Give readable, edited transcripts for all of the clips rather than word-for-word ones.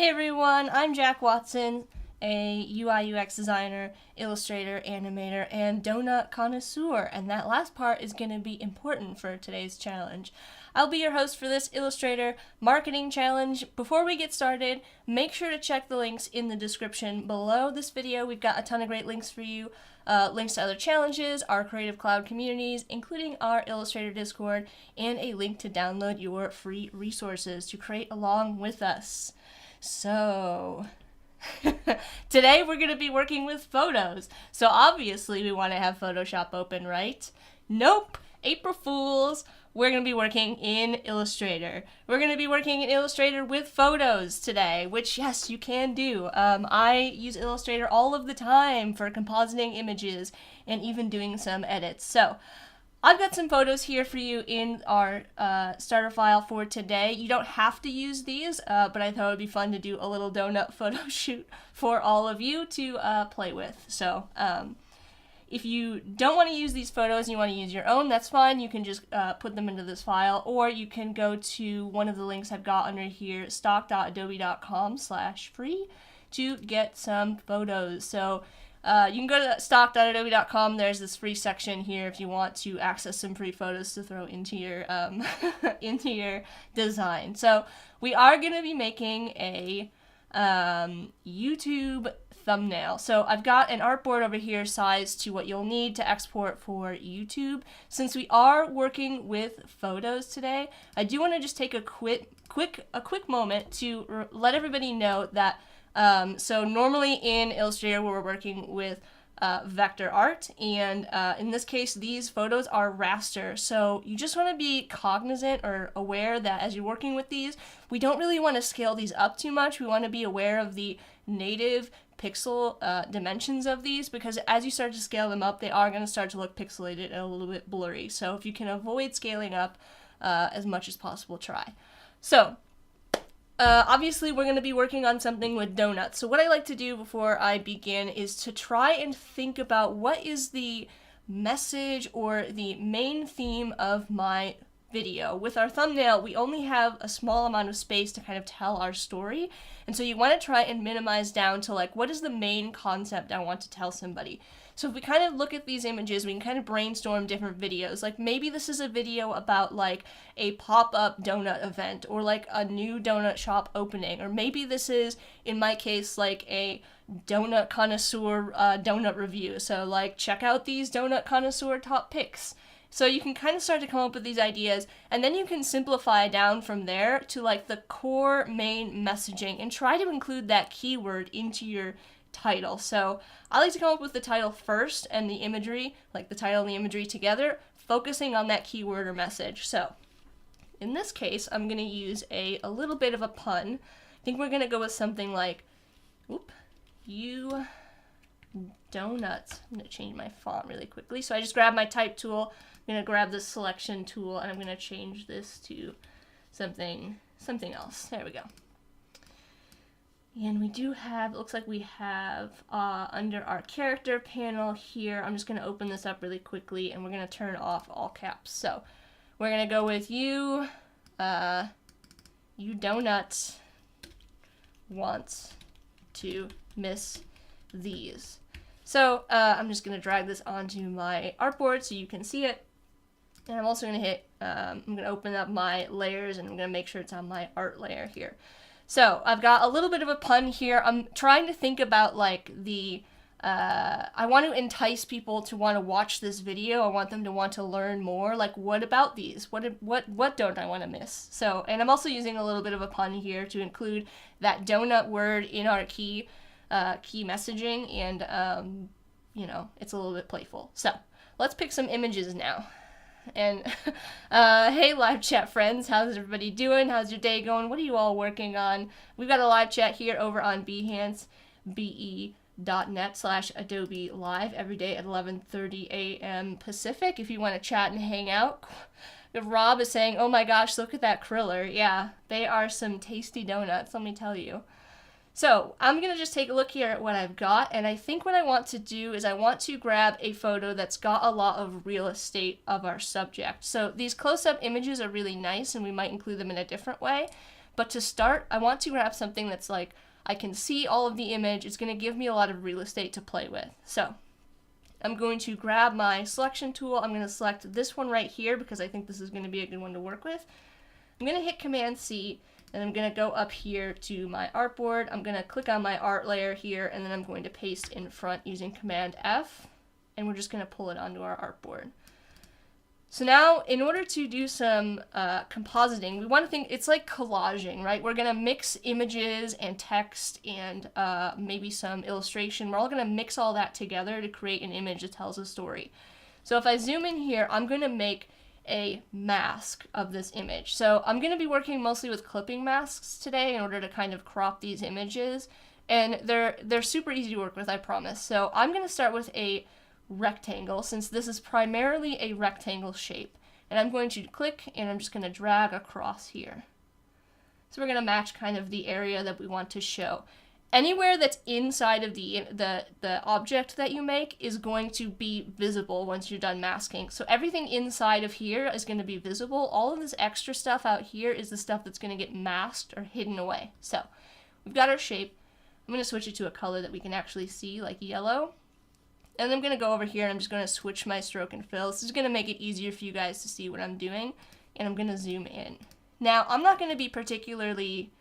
Hey everyone, I'm Jack Watson, a UI UX designer, illustrator, animator, and donut connoisseur, and that last part is going to be important for today's challenge. I'll be your host for this Illustrator marketing challenge. Before we get started, make sure to check the links in the description below this video. We've got a ton of great links for you. Links to other challenges, our Creative Cloud communities, including our Illustrator Discord, and a link to download your free resources to create along with us. So, today we're going to be working with photos. So obviously we want to have Photoshop open, right? Nope! April Fools! We're going to be working in Illustrator. We're going to be working in Illustrator with photos today, which, yes, you can do. I use Illustrator all of the time for compositing images and even doing some edits. So, I've got some photos here for you in our starter file for today. You don't have to use these, but I thought it would be fun to do a little donut photo shoot for all of you to play with. So, if you don't want to use these photos and you want to use your own, that's fine. You can just put them into this file, or you can go to one of the links I've got under here, stock.adobe.com/free, to get some photos. So you can go to stock.adobe.com. There's this free section here if you want to access some free photos to throw into your into your design. So we are going to be making a YouTube thumbnail. So I've got an artboard over here sized to what you'll need to export for YouTube. Since we are working with photos today, I do want to just take a quick moment to let everybody know that so normally in Illustrator we're working with vector art, and in this case these photos are raster, so you just want to be cognizant or aware that as you're working with these, we don't really want to scale these up too much. We want to be aware of the native pixel dimensions of these, because as you start to scale them up, they are going to start to look pixelated and a little bit blurry. So if you can avoid scaling up as much as possible, try. So obviously we're going to be working on something with donuts. So what I like to do before I begin is to try and think about what is the message or the main theme of my video. With our thumbnail, we only have a small amount of space to kind of tell our story, and so you want to try and minimize down to like, what is the main concept I want to tell somebody? So if we kind of look at these images, we can kind of brainstorm different videos. Like maybe this is a video about like a pop-up donut event, or like a new donut shop opening, or maybe this is, in my case, like a donut connoisseur donut review. So like, check out these donut connoisseur top picks. So you can kind of start to come up with these ideas, and then you can simplify down from there to like the core main messaging and try to include that keyword into your title. So I like to come up with the title first and the imagery, like the title and the imagery together, focusing on that keyword or message. So in this case, I'm going to use a little bit of a pun. I think we're going to go with something like, you donuts. I'm going to change my font really quickly. So I just grabbed my type tool. I'm going to grab the selection tool, and I'm going to change this to something else. There we go. And we do have, it looks like we have under our character panel here, I'm just going to open this up really quickly, and we're going to turn off all caps. So we're going to go with you donuts want to miss these. So I'm just going to drag this onto my artboard so you can see it. And I'm also going to hit, I'm going to open up my layers, and I'm going to make sure it's on my art layer here. So I've got a little bit of a pun here. I'm trying to think about like the, I want to entice people to want to watch this video. I want them to want to learn more. Like, what about these? What don't I want to miss? So, and I'm also using a little bit of a pun here to include that donut word in our key messaging, and you know, it's a little bit playful. So let's pick some images now. And hey live chat friends, how's everybody doing? How's your day going? What are you all working on? We've got a live chat here over on Behance, be.net/Adobe Live every day at 11:30 a.m. Pacific if you want to chat and hang out. Rob is saying, oh my gosh, look at that Kriller. Yeah, they are some tasty donuts, let me tell you. So I'm going to just take a look here at what I've got, and I think what I want to do is I want to grab a photo that's got a lot of real estate of our subject. So these close-up images are really nice, and we might include them in a different way, But to start, I want to grab something that's like, I can see all of the image. It's going to give me a lot of real estate to play with. So I'm going to grab my selection tool. I'm going to select this one right here because I think this is going to be a good one to work with. I'm going to hit Command C, and I'm going to go up here to my artboard. I'm going to click on my art layer here, and then I'm going to paste in front using Command F, and we're just going to pull it onto our artboard. So now, in order to do some compositing, we want to think, it's like collaging, right? We're going to mix images and text and maybe some illustration. We're all going to mix all that together to create an image that tells a story. So if I zoom in here, I'm going to make a mask of this image. So I'm going to be working mostly with clipping masks today in order to kind of crop these images. And they're super easy to work with, I promise. So I'm going to start with a rectangle, since this is primarily a rectangle shape, and I'm going to click and I'm just going to drag across here. So we're going to match kind of the area that we want to show. Anywhere that's inside of the object that you make is going to be visible once you're done masking. So everything inside of here is going to be visible. All of this extra stuff out here is the stuff that's going to get masked or hidden away. So we've got our shape. I'm going to switch it to a color that we can actually see, like yellow. And I'm going to go over here and I'm just going to switch my stroke and fill. This is going to make it easier for you guys to see what I'm doing. And I'm going to zoom in. Now, I'm not going to be particularly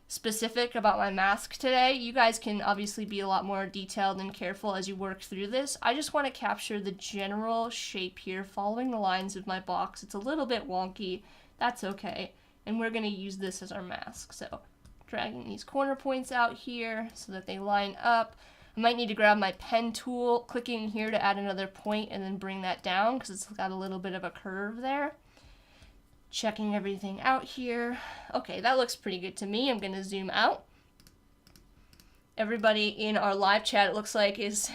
specific about my mask today. You guys can obviously be a lot more detailed and careful as you work through this. I just want to capture the general shape here, following the lines of my box. It's a little bit wonky. That's okay. And we're going to use this as our mask. So, dragging these corner points out here so that they line up. I might need to grab my pen tool, clicking here to add another point and then bring that down because it's got a little bit of a curve there. Checking everything out here. Okay, that looks pretty good to me. I'm going to zoom out. Everybody in our live chat, it looks like, is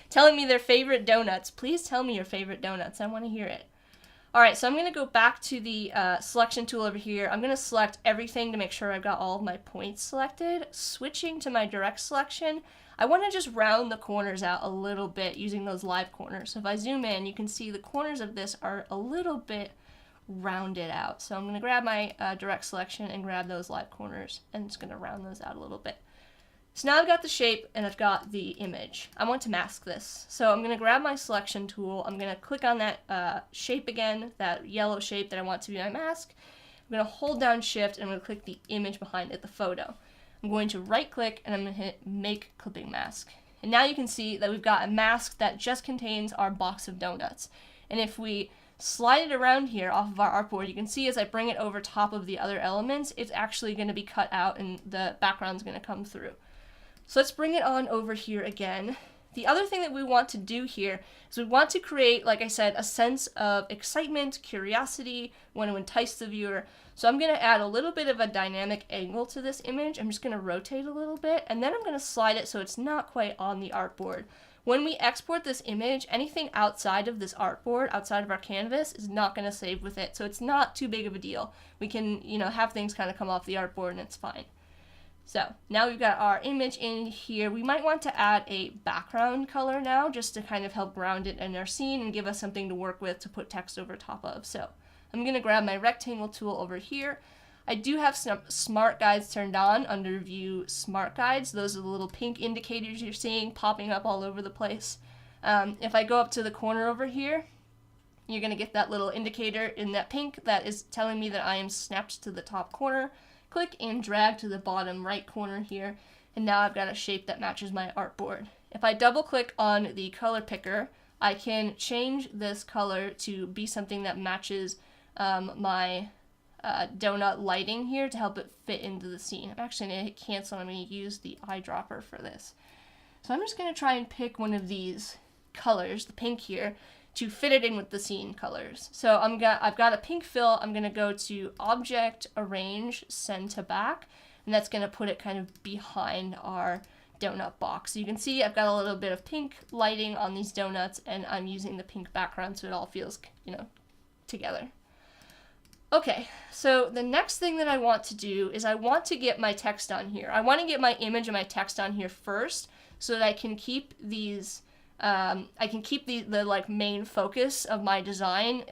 telling me their favorite donuts. Please tell me your favorite donuts. I want to hear it. All right, so I'm going to go back to the selection tool over here. I'm going to select everything to make sure I've got all of my points selected. Switching to my direct selection, I want to just round the corners out a little bit using those live corners. So if I zoom in, you can see the corners of this are a little bit rounded out. So I'm going to grab my direct selection and grab those live corners and just going to round those out a little bit. So now I've got the shape and I've got the image. I want to mask this. So I'm going to grab my selection tool. I'm going to click on that shape again, that yellow shape that I want to be my mask. I'm going to hold down Shift and I'm going to click the image behind it, the photo. I'm going to right click and I'm going to hit Make Clipping Mask. And now you can see that we've got a mask that just contains our box of donuts. And if we slide it around here off of our artboard, you can see as I bring it over top of the other elements, it's actually going to be cut out and the background's going to come through. So let's bring it on over here again. The other thing that we want to do here is we want to create, like I said, a sense of excitement, curiosity, want to entice the viewer. So I'm going to add a little bit of a dynamic angle to this image. I'm just going to rotate a little bit, and then I'm going to slide it so it's not quite on the artboard. When we export this image, anything outside of this artboard, outside of our canvas, is not going to save with it. So it's not too big of a deal. We can, have things kind of come off the artboard and it's fine. So now we've got our image in here. We might want to add a background color now just to kind of help ground it in our scene and give us something to work with to put text over top of. So I'm going to grab my rectangle tool over here. I do have some smart guides turned on under View Smart Guides. Those are the little pink indicators you're seeing popping up all over the place. If I go up to the corner over here, you're going to get that little indicator in that pink that is telling me that I am snapped to the top corner. Click and drag to the bottom right corner here, and now I've got a shape that matches my artboard. If I double click on the color picker, I can change this color to be something that matches my donut lighting here to help it fit into the scene. I'm actually going to hit cancel and I'm going to use the eyedropper for this. So I'm just going to try and pick one of these colors, the pink here, to fit it in with the scene colors. So I've got a pink fill. I'm going to go to Object, Arrange, Send to Back, and that's going to put it kind of behind our donut box. So you can see I've got a little bit of pink lighting on these donuts, and I'm using the pink background so it all feels, together. Okay, so the next thing that I want to do is I want to get my text on here. I want to get my image and my text on here first so that I can keep these the like main focus of my design,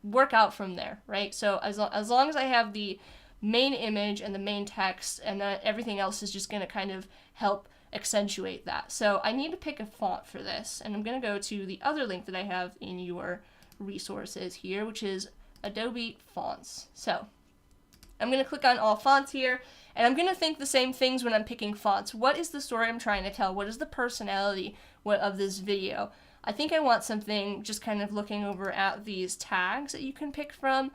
work out from there, right? So as long as I have the main image and the main text, and then everything else is just going to kind of help accentuate that. So I need to pick a font for this, and I'm going to go to the other link that I have in your resources here, which is Adobe Fonts. So I'm going to click on all fonts here, and I'm going to think the same things when I'm picking fonts. What is the story I'm trying to tell? What is the personality of this video? I think I want something, just kind of looking over at these tags that you can pick from.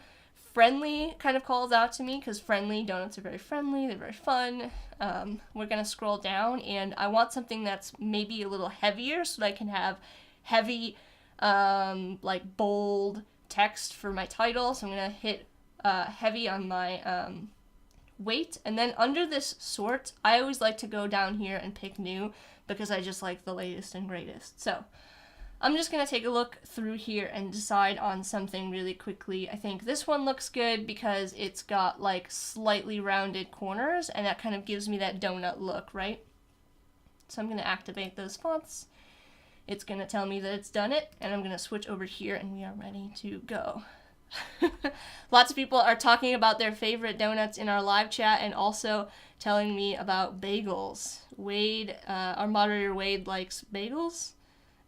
Friendly kind of calls out to me, because friendly donuts are very friendly, they're very fun. We're going to scroll down, and I want something that's maybe a little heavier so that I can have heavy, like bold text for my title. So I'm going to hit heavy on my weight, and then under this sort, I always like to go down here and pick new, because I just like the latest and greatest. So I'm just going to take a look through here and decide on something really quickly. I think this one looks good because it's got like slightly rounded corners, and that kind of gives me that donut look, right? So I'm going to activate those fonts. It's going to tell me that it's done it, and I'm going to switch over here, and we are ready to go. Lots of people are talking about their favorite donuts in our live chat, and also telling me about bagels. Wade, our moderator Wade, likes bagels.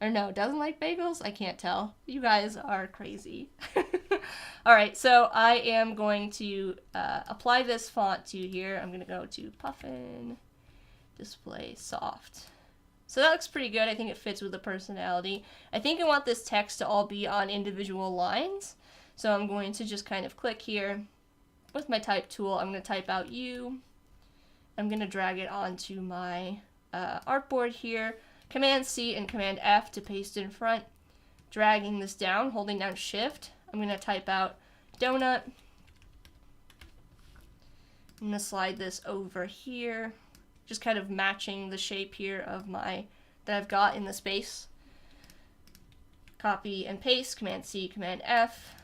Or no, doesn't like bagels? I can't tell. You guys are crazy. Alright, so I am going to apply this font to here. I'm going to go to Puffin, Display Soft. So that looks pretty good. I think it fits with the personality. I think I want this text to all be on individual lines. So I'm going to just kind of click here. With my type tool, I'm going to type out U. I'm going to drag it onto my artboard here. Command C and Command F to paste in front. Dragging this down, holding down Shift. I'm going to type out donut. I'm going to slide this over here, just kind of matching the shape here of that I've got in the space. Copy and paste, Command C, Command F.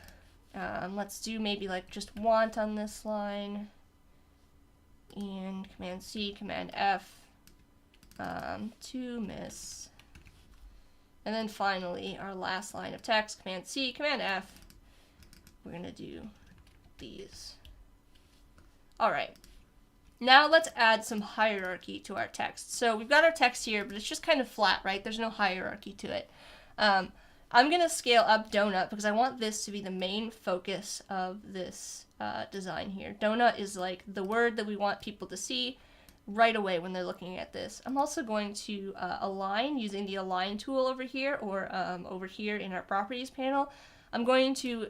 Let's do maybe like just want on this line. And Command C, Command F. To miss. And then finally, our last line of text, Command C, Command F. We're going to do these. Alright. Now let's add some hierarchy to our text. So we've got our text here, but it's just kind of flat, right? There's no hierarchy to it. I'm going to scale up donut because I want this to be the main focus of this design here. Donut is like the word that we want people to see right away when they're looking at this. I'm also going to align using the align tool over here, or over here in our properties panel. I'm going to,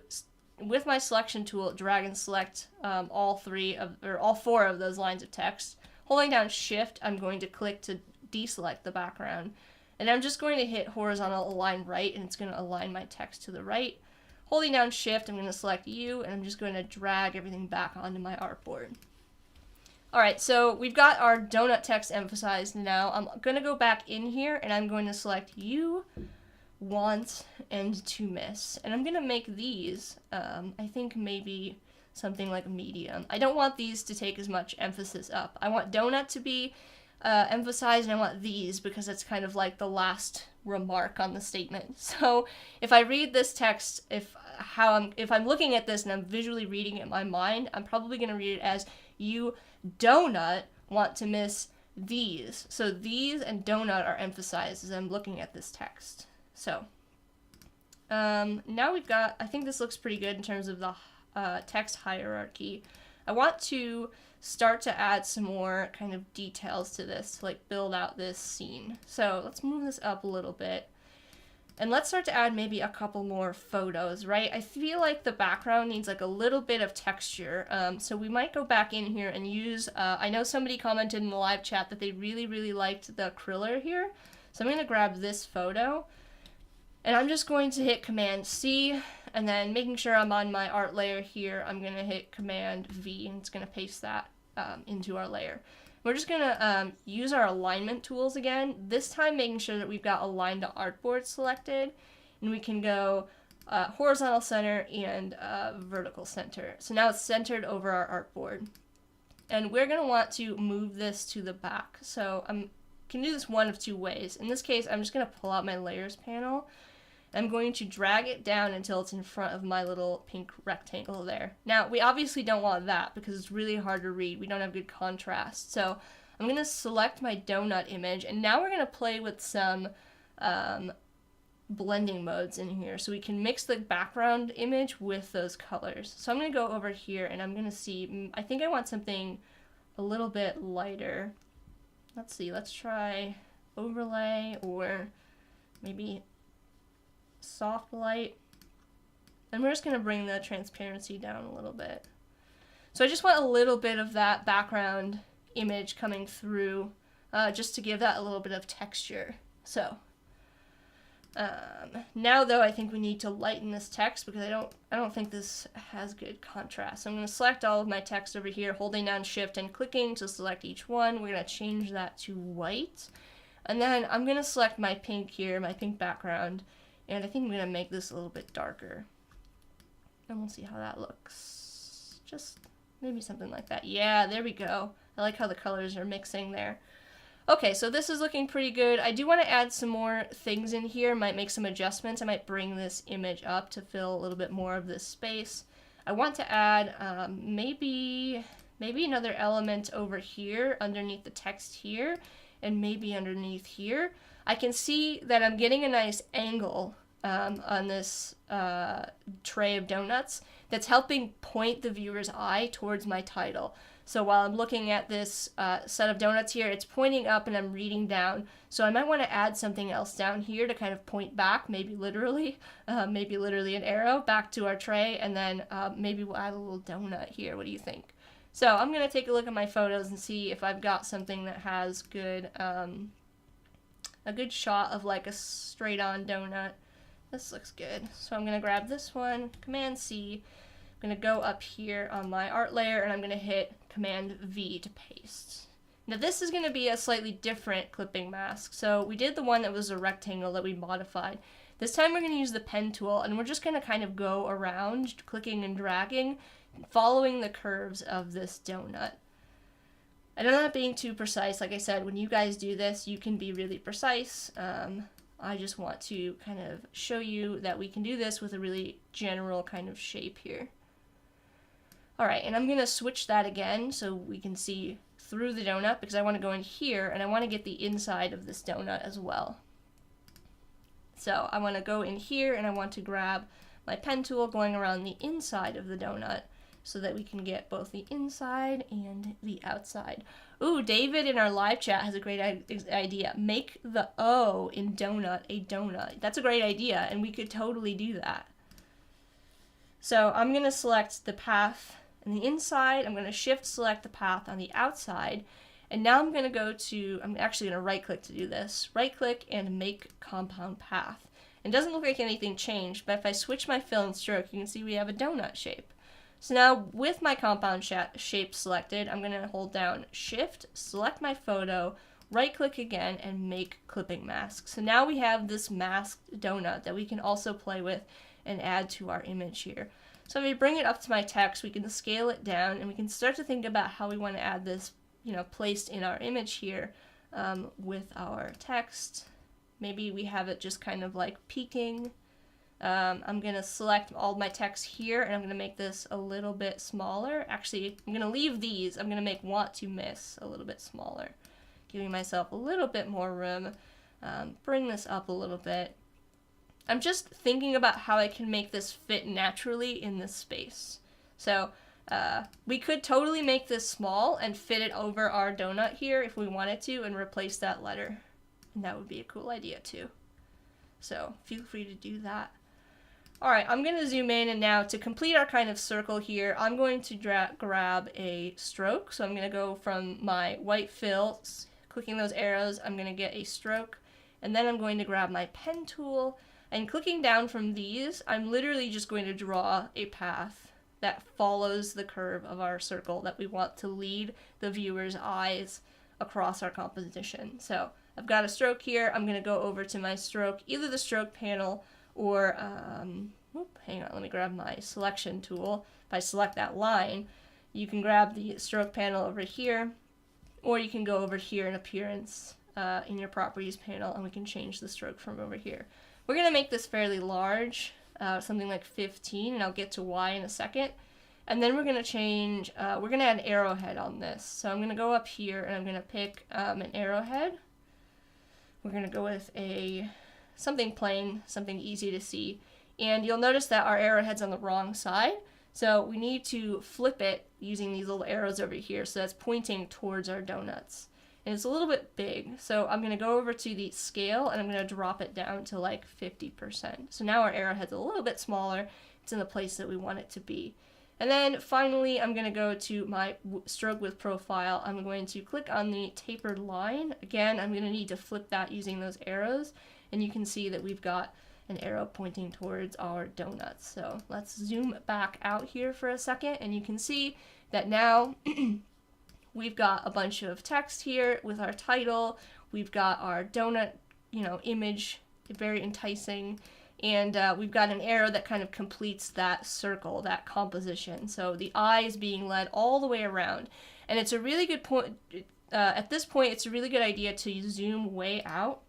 with my selection tool, drag and select all four of those lines of text. Holding down Shift, I'm going to click to deselect the background. And I'm just going to hit horizontal align right, and it's going to align my text to the right. Holding down Shift, I'm going to select U, and I'm just going to drag everything back onto my artboard. Alright, so we've got our donut text emphasized now. I'm going to go back in here, and I'm going to select you, want, and to miss. And I'm going to make these, I think maybe something like medium. I don't want these to take as much emphasis up. I want donut to be emphasized, and I want these because it's kind of like the last remark on the statement. So if I read this text, if I'm looking at this and I'm visually reading it in my mind, I'm probably going to read it as you donut want to miss these. So these and donut are emphasized as I'm looking at this text. So now we've got, I think this looks pretty good in terms of the text hierarchy. I want to start to add some more kind of details to this to like build out this scene. So let's move this up a little bit. And let's start to add maybe a couple more photos, right? I feel like the background needs like a little bit of texture. So we might go back in here and use, I know somebody commented in the live chat that they really, really liked the Kriller here. So I'm going to grab this photo, and I'm just going to hit Command C, and then making sure I'm on my art layer here, I'm going to hit Command V, and it's going to paste that into our layer. We're just going to use our alignment tools again, this time making sure that we've got align to artboard selected, and we can go horizontal center and vertical center. So now it's centered over our artboard. And we're going to want to move this to the back. So I can do this one of two ways. In this case, I'm just going to pull out my layers panel, I'm going to drag it down until it's in front of my little pink rectangle there. Now, we obviously don't want that because it's really hard to read. We don't have good contrast. So I'm going to select my donut image, and now we're going to play with some blending modes in here so we can mix the background image with those colors. So I'm going to go over here and I'm going to see, I think I want something a little bit lighter. Let's see, let's try overlay or maybe soft light. And we're just going to bring the transparency down a little bit. So I just want a little bit of that background image coming through just to give that a little bit of texture. So now though, I think we need to lighten this text because I don't think this has good contrast. So I'm going to select all of my text over here, holding down Shift and clicking to select each one. We're going to change that to white. And then I'm going to select my pink here, my pink background, and I think I'm going to make this a little bit darker. And we'll see how that looks. Just maybe something like that. Yeah, there we go. I like how the colors are mixing there. Okay, so this is looking pretty good. I do want to add some more things in here. Might make some adjustments. I might bring this image up to fill a little bit more of this space. I want to add maybe another element over here underneath the text here, and maybe underneath here. I can see that I'm getting a nice angle on this tray of donuts that's helping point the viewer's eye towards my title. So while I'm looking at this set of donuts here, it's pointing up and I'm reading down. So I might want to add something else down here to kind of point back, maybe literally an arrow back to our tray, and then maybe we'll add a little donut here. What do you think? So I'm going to take a look at my photos and see if I've got something that has good, a good shot of like a straight on donut. This looks good. So I'm going to grab this one, Command C. I'm going to go up here on my art layer and I'm going to hit Command V to paste. Now this is going to be a slightly different clipping mask. So we did the one that was a rectangle that we modified. This time we're going to use the pen tool and we're just going to kind of go around clicking and dragging, following the curves of this donut. And I'm not being too precise. Like I said, when you guys do this, you can be really precise. I just want to kind of show you that we can do this with a really general kind of shape here. Alright, and I'm going to switch that again so we can see through the donut because I want to go in here and I want to get the inside of this donut as well. So I want to go in here and I want to grab my pen tool going around the inside of the donut so that we can get both the inside and the outside. Ooh, David in our live chat has a great idea. Make the O in donut a donut. That's a great idea, and we could totally do that. So I'm going to select the path on the inside. I'm going to Shift select the path on the outside. And now I'm going to go to, I'm actually going to right click to do this. Right click and make compound path. It doesn't look like anything changed, but if I switch my fill and stroke, you can see we have a donut shape. So now with my compound shape selected, I'm going to hold down Shift, select my photo, right click again, and make clipping mask. So now we have this masked donut that we can also play with and add to our image here. So if we bring it up to my text, we can scale it down and we can start to think about how we want to add this, placed in our image here with our text. Maybe we have it just kind of like peeking. I'm going to select all my text here and I'm going to make this a little bit smaller. Actually, I'm going to leave these. I'm going to make want to miss a little bit smaller, giving myself a little bit more room. Bring this up a little bit. I'm just thinking about how I can make this fit naturally in this space. So we could totally make this small and fit it over our donut here if we wanted to and replace that letter. And that would be a cool idea too. So feel free to do that. Alright, I'm going to zoom in and now to complete our kind of circle here, I'm going to grab a stroke. So I'm going to go from my white fill, clicking those arrows, I'm going to get a stroke, and then I'm going to grab my pen tool, and clicking down from these, I'm literally just going to draw a path that follows the curve of our circle that we want to lead the viewer's eyes across our composition. So I've got a stroke here, I'm going to go over to my stroke, either the stroke panel or, hang on, let me grab my selection tool. If I select that line, you can grab the stroke panel over here, or you can go over here in appearance in your properties panel, and we can change the stroke from over here. We're going to make this fairly large, something like 15, and I'll get to Y in a second. And then we're going to change, we're going to add an arrowhead on this. So I'm going to go up here and I'm going to pick an arrowhead. We're going to go with something plain, something easy to see. And you'll notice that our arrowhead's on the wrong side. So we need to flip it using these little arrows over here. So that's pointing towards our donuts. And it's a little bit big. So I'm going to go over to the scale and I'm going to drop it down to like 50%. So now our arrowhead's a little bit smaller. It's in the place that we want it to be. And then finally, I'm going to go to my stroke with profile. I'm going to click on the tapered line. Again, I'm going to need to flip that using those arrows. And you can see that we've got an arrow pointing towards our donuts. So let's zoom back out here for a second. And you can see that now we've got a bunch of text here with our title. We've got our donut, image, very enticing. And we've got an arrow that kind of completes that circle, that composition. So the eye is being led all the way around. And it's a really good point, at this point, it's a really good idea to zoom way out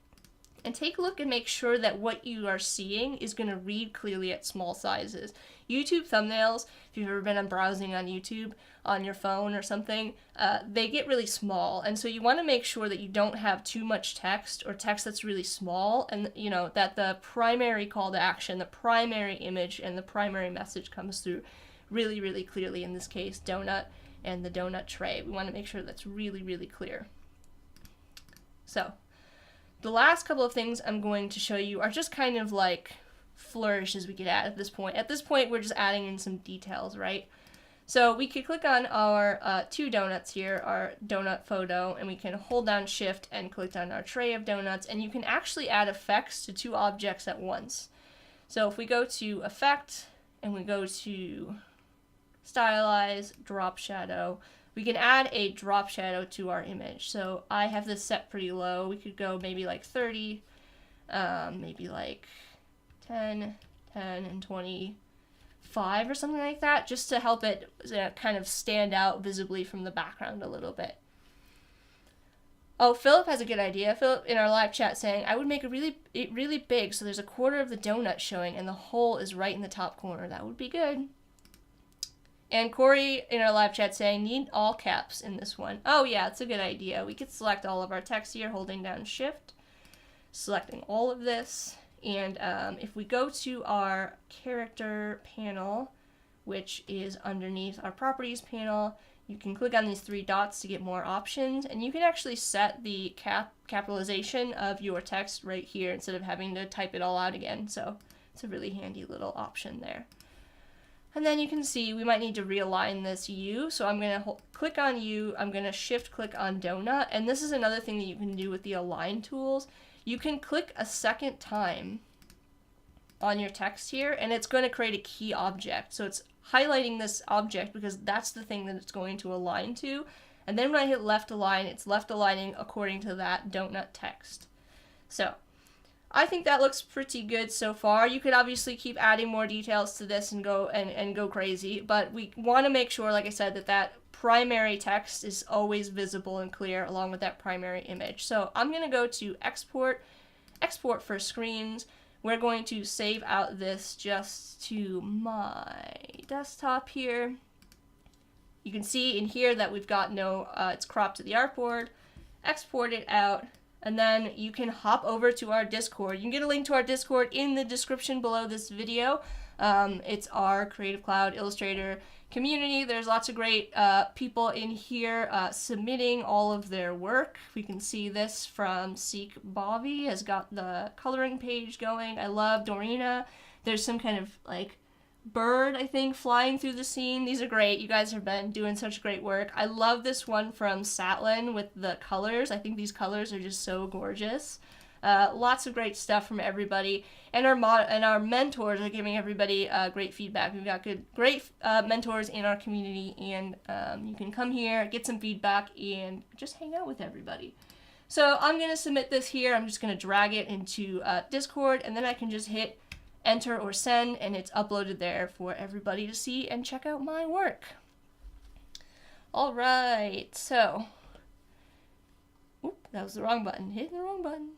and take a look and make sure that what you are seeing is going to read clearly at small sizes. YouTube thumbnails, if you've ever been browsing on YouTube on your phone or something, they get really small. And so you want to make sure that you don't have too much text or text that's really small, and that the primary call to action, the primary image, and the primary message comes through really, really clearly. In this case, donut and the donut tray. We want to make sure that's really, really clear. So the last couple of things I'm going to show you are just kind of like flourishes we could add at this point. At this point, we're just adding in some details, right? So we could click on our two donuts here, our donut photo, and we can hold down Shift and click on our tray of donuts, and you can actually add effects to two objects at once. So if we go to Effect and we go to Stylize, Drop Shadow, we can add a drop shadow to our image. So I have this set pretty low. We could go maybe like 30, maybe like 10, and 25 or something like that, just to help it kind of stand out visibly from the background a little bit. Oh, Philip has a good idea. Philip in our live chat saying, I would make it really big so there's a quarter of the donut showing and the hole is right in the top corner. That would be good. And Corey in our live chat saying, need all caps in this one. Oh yeah, it's a good idea. We could select all of our text here, holding down Shift, selecting all of this. And if we go to our character panel, which is underneath our properties panel, you can click on these three dots to get more options. And you can actually set the capitalization of your text right here instead of having to type it all out again. So it's a really handy little option there. And then you can see we might need to realign this U. So I'm going to click on U. I'm going to Shift click on donut. And this is another thing that you can do with the align tools. You can click a second time on your text here, and it's going to create a key object. So it's highlighting this object because that's the thing that it's going to align to. And then when I hit left align, it's left aligning according to that donut text. So I think that looks pretty good so far. You could obviously keep adding more details to this and go crazy, but we want to make sure, like I said, that primary text is always visible and clear along with that primary image. So I'm going to go to export for screens. We're going to save out this just to my desktop here. You can see in here that we've got it's cropped to the artboard. Export it out. And then you can hop over to our Discord. You can get a link to our Discord in the description below this video. It's our Creative Cloud Illustrator community. There's lots of great people in here submitting all of their work. We can see this from Seek Bobby has got the coloring page going. I love Dorina. There's some kind of like bird, I think, flying through the scene. These are great. You guys have been doing such great work. I love this one from Satlin with the colors. I think these colors are just so gorgeous. Lots of great stuff from everybody, and our mentors are giving everybody great feedback. We've got great mentors in our community, and you can come here, get some feedback, and just hang out with everybody. So I'm going to submit this here. I'm just going to drag it into Discord, and then I can just hit enter or send, and it's uploaded there for everybody to see and check out my work. All right, so, oop, that was the wrong button. Hitting the wrong button.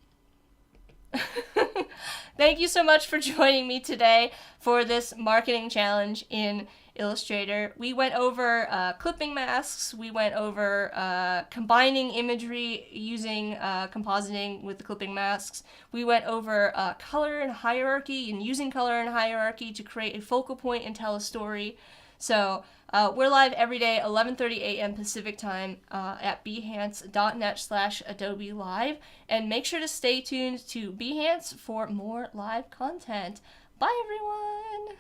Thank you so much for joining me today for this marketing challenge in Illustrator. We went over clipping masks, we went over combining imagery using compositing with the clipping masks, we went over color and hierarchy and using color and hierarchy to create a focal point and tell a story. So we're live every day, 11:30 a.m. Pacific time at behance.net/Adobe Live. And make sure to stay tuned to Behance for more live content. Bye, everyone!